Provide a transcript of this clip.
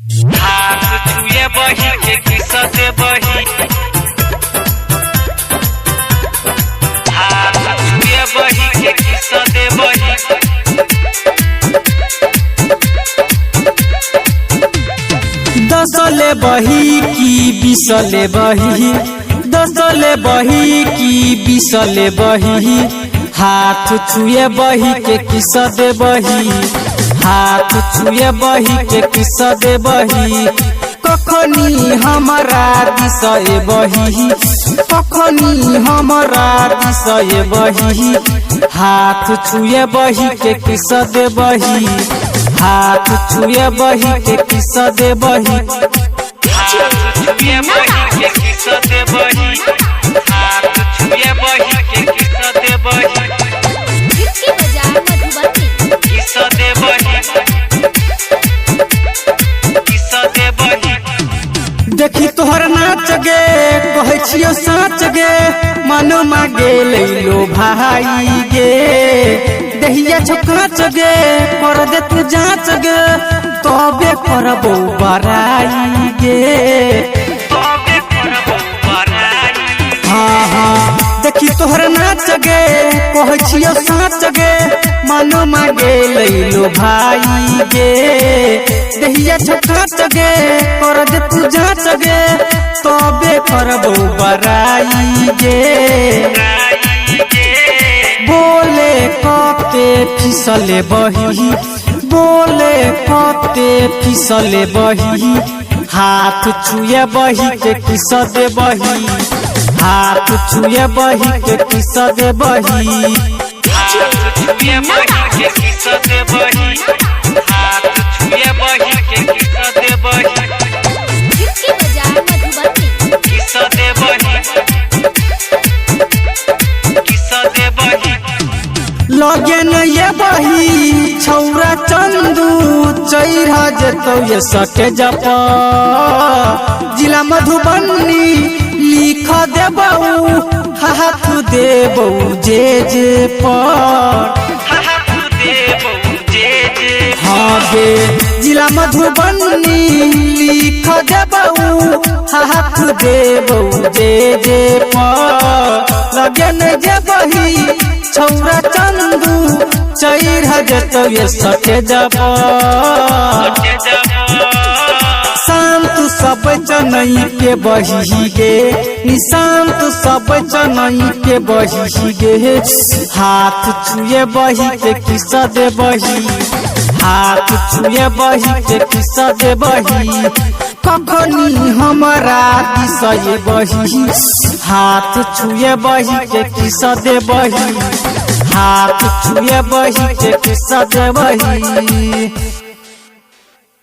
हाथ छुए बही के किस्सा दे बही, हाथ छुए बही के किस्सा दे बही। दसले बही की बिसले बही, दसले बही की बिसले बही, हाथ छुए बही के किस्सा दे बही, हाथ छुए बही के किस्सा दे बही। कखनी हमारा दिशे बही, कखनी हमारा दिशे बही, हाथ छुए बही के किस्सा दे बही, हाथ छुए बही के किस्सा दे बही। हाथ छुए बही के किस्सा दे बही, हाथ छुए बही के किस्सा दे बही, किस्सा दे बही, किस्सा दे बही। देखी तोहर नाच गे कहे छियो साच गे, मन मागे लो भाई गे, दहिया छकाच गे कर दे तू जांच गे, तबे करबो बराई गे। तबे करबो बराई। हाँ हाँ देखी तोहर नाच गे कहे छियो साच गे, मन मागे लो भाई गे, दहिया छकाच गे कर दे तू जांच गे, तबे करबो बराई गे। बोले कते फिसले बही, बोले कते फिसले बही, हाथ छुए बही के किस्सा दे बही, हाथ छुए बही के किस्सा दे बही। हाथ छुए बही के किस्सा दे बही, हाथ छुए बही के किस्सा दे बही, किस्सा दे बही, किस्सा दे बही। लगे न ये बही छौरा चंदू, चैरा जेतौ ये सके जपा, जिला मधुबनी लिख देबऊ, हाथ देबऊ जे जे पर, हाथ देबऊ जे जे। हाँ गे जिला मधुबनी लिख देबऊ, हाथ देबऊ जे जे पर। लगन जे बही छौरा चंदू, चैरा जेतौ ये सके जपा, शांत सब चनई के बही गे, निशांत सब चनई के बही गे, हाथ छुए बही के किस्सा दे बही, हाथ छुए बही के किस्सा दे बही। कखनी हमारा दिशे बही, हाथ छुए बही के किस्सा दे बही, हाथ छुए बही के किस्सा दे बही।